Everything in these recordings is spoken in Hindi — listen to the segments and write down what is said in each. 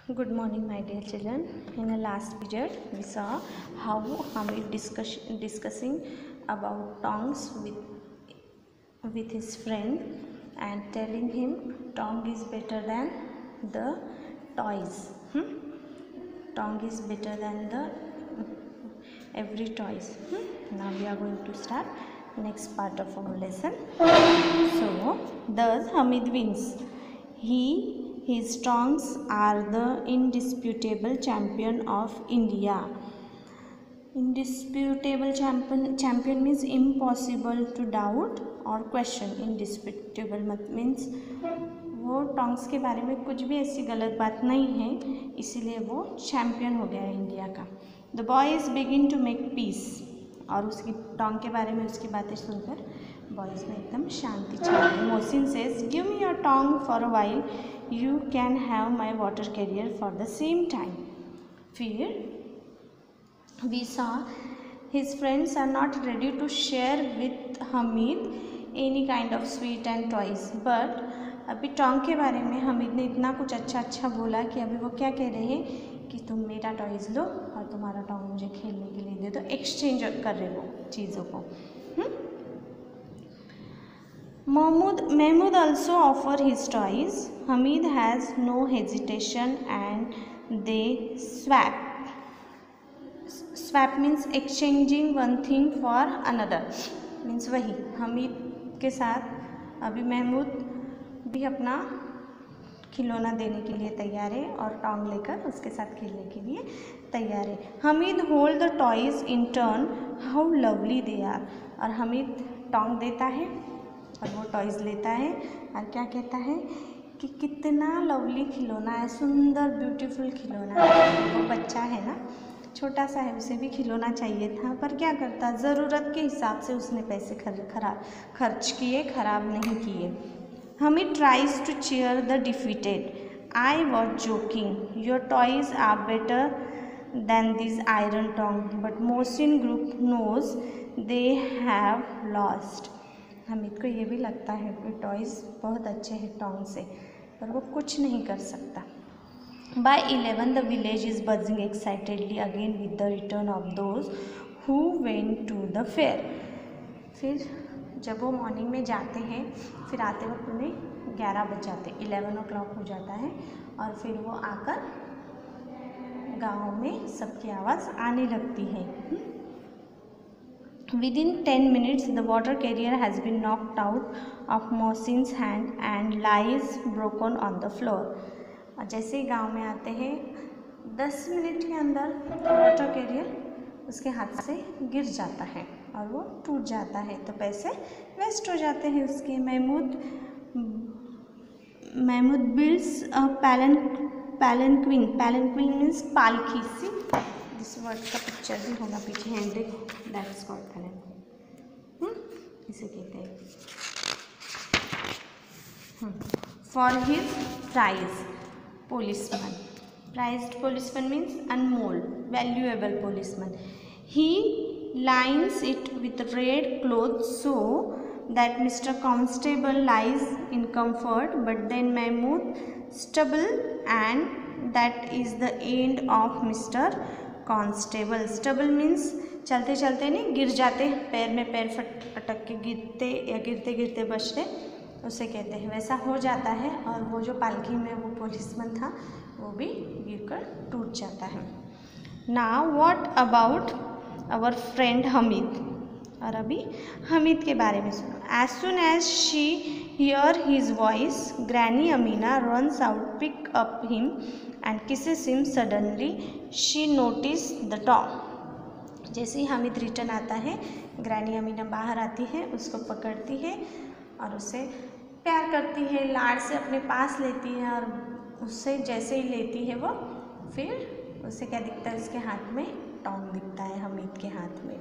Good morning, my dear children. In the last period, we saw how Hamid discussing about tongues with his friend and telling him tongue is better than the toys. Tongue is better than the every toys. Now we are going to start next part of our lesson. So, thus Hamid wins. His tongues are the indisputable champion of India. Indisputable champion means impossible to doubt और question. Indisputable means वो टोंग्स के बारे में कुछ भी ऐसी गलत बात नहीं है, इसीलिए वो चैम्पियन हो गया है इंडिया का. The boys begin to make peace. और उसकी टोंग के बारे में उसकी बातें सुनकर बॉयज़ में एकदम शांति छा गई. Mohsin says give me your tong for a while, you can have my water carrier for the same time. फिर we saw his friends are not ready to share with Hamid any kind of sweet and toys, but अभी टोंग के बारे में हमीद ने इतना कुछ अच्छा बोला कि अभी वो क्या कह रहे हैं कि तुम मेरा टॉयज़ लो और तुम्हारा टोंग मुझे खेलने के लिए दे दो. एक्सचेंज कर रहे वो चीज़ों को. Mahmood also offer his toys. Hamid has no hesitation and they swap. Swap means exchanging one thing for another. Means वही हमीद के साथ अभी महमूद भी अपना खिलौना देने के लिए तैयार है और टोंग लेकर उसके साथ खेलने के लिए तैयार है. Hamid hold the toys in turn. How lovely they are. और हमीद टोंग देता है और वो टॉयज़ लेता है और क्या कहता है कि कितना लवली खिलौना है, सुंदर ब्यूटीफुल खिलौना है. वो बच्चा है ना, छोटा सा है, उसे भी खिलौना चाहिए था, पर क्या करता, ज़रूरत के हिसाब से उसने पैसे खर्च किए, ख़राब नहीं किए. Hamid tries to cheer the defeated. I was joking, your toys are better than this iron tong, but Mohsin group knows they have lost. Hamid को ये भी लगता है कि टॉयज़ बहुत अच्छे हैं टोंग से, पर वो कुछ नहीं कर सकता. By 11 the village is buzzing excitedly again with the return of those who went to the fair. फिर जब वो मॉर्निंग में जाते हैं, फिर आते वक्त उन्हें 11 बज जाते, 11 o'clock हो जाता है और फिर वो आकर गाँव में सबकी आवाज़ आने लगती है. Within 10 minutes the water carrier has been knocked out of Mohsin's hand and lies broken on the floor. और जैसे ही गांव में आते हैं 10 मिनट के अंदर वाटर कैरियर उसके हाथ से गिर जाता है और वो टूट जाता है, तो पैसे वेस्ट हो जाते हैं उसके. Mahmood builds a palanquin. Palanquin means पालकी. सी दिस वर्ड का पिक्चर भी होगा पीछे, हैंड देखो, दैट्स कॉल्ड पैलेंक्विन. इसे कहते हैं. For his prize policeman. Prized policeman means unmold, valuable policeman. He lines it with red cloth so that Mr. Constable lies in comfort, but then Mahmood stumble and that is the end of Mr. Constable. Stumble means चलते चलते नहीं गिर जाते, पैर में पैर अटक के गिरते या गिरते गिरते बचते, उसे कहते हैं. वैसा हो जाता है और वो जो पालकी में वो पुलिसमैन था वो भी गिरकर टूट जाता है. Now what about our friend Hamid. और अभी हमीद के बारे में सुनो. As soon as she hear his voice granny Amina runs out, pick up him and kisses him. Suddenly she notice the tong. जैसे ही हमीद रिटर्न आता है, ग्रैनी अमीना बाहर आती है, उसको पकड़ती है और उसे प्यार करती है, लाड़ से अपने पास लेती है. और उससे जैसे ही लेती है वो, फिर उसे क्या दिखता है, उसके हाथ में टोंग दिखता है, हमीद के हाथ में.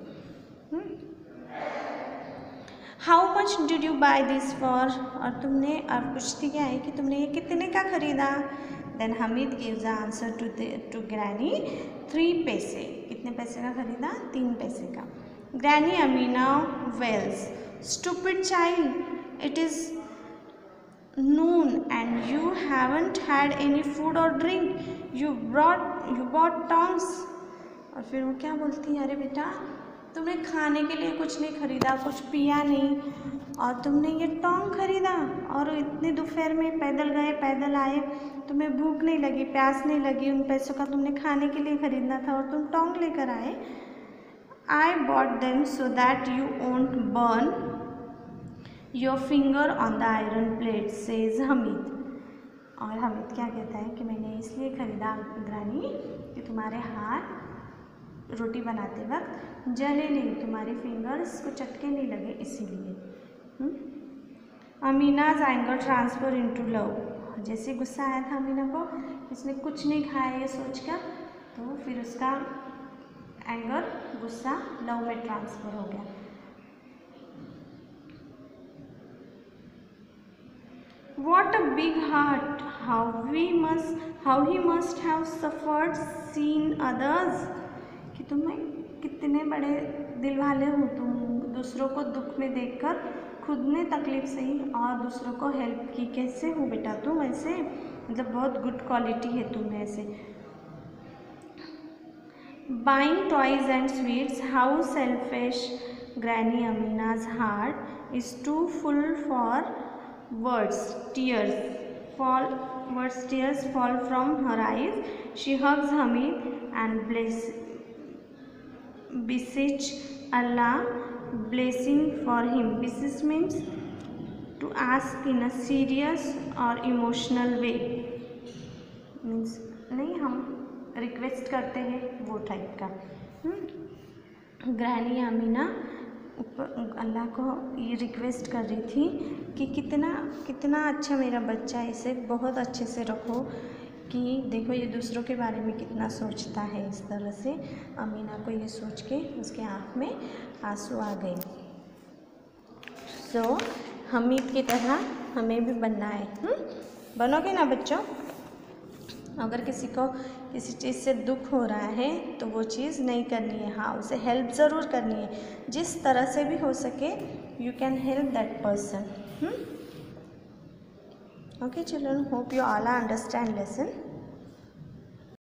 How much did you buy this for. और तुमने, और पूछती क्या है कि तुमने ये कितने का खरीदा. Then Hamid gives answer to granny 3 पैसे. कितने पैसे का खरीदा, 3 पैसे का. Granny Amina yells, stupid child, it is noon and you haven't had any food or drink. You bought tongs. और फिर वो क्या बोलती है, अरे बेटा तुमने खाने के लिए कुछ नहीं खरीदा, कुछ पिया नहीं, और तुमने ये टोंग खरीदा, और इतने दोपहर में पैदल गए पैदल आए, तुम्हें भूख नहीं लगी, प्यास नहीं लगी, उन पैसों का तुमने खाने के लिए खरीदना था और तुम टोंग लेकर आए। I bought them so that you won't burn your finger on the iron plate, says Hamid. और हमीद क्या कहता है कि मैंने इसलिए खरीदा इंद्राणी कि तुम्हारे हाथ रोटी बनाते वक्त जले नहीं, तुम्हारे फिंगर्स को चटके नहीं लगे, इसीलिए। अमीनाज एंगर ट्रांसफर इनटू लव। जैसे गुस्सा आया था अमीना को, इसने कुछ नहीं खाया ये सोचकर, तो फिर उसका एंगर, गुस्सा लव में ट्रांसफर हो गया। What a big heart! How he must have suffered seeing others. कि तुम्हें कितने बड़े दिल वाले हो तुम, दूसरों को दुख में देखकर खुद ने तकलीफ सही और दूसरों को हेल्प की। कैसे हो बेटा तुम ऐसे, मतलब बहुत गुड क्वालिटी है तुम में ऐसे। Buying toys and sweets, how selfish Granny Amina's heart is too full for words. Tears fall from her eyes. She hugs Hamid and beseech Allah blessing for him. Beseech means to ask in a serious or emotional way. Means नहीं, हम रिक्वेस्ट करते हैं वो टाइप का। ग्रैनी अमीना अल्लाह को ये रिक्वेस्ट कर रही थी कि कितना अच्छा मेरा बच्चा, इसे बहुत अच्छे से रखो, कि देखो ये दूसरों के बारे में कितना सोचता है। इस तरह से अमीना को ये सोच के उसके आँख में आंसू आ गए। सो हमीद की तरह हमें भी बनना है। बनोगे ना बच्चों? अगर किसी को किसी चीज़ से दुख हो रहा है तो वो चीज़ नहीं करनी है, हाँ उसे हेल्प ज़रूर करनी है, जिस तरह से भी हो सके you can help that person. Okay children, hope you all understand lesson.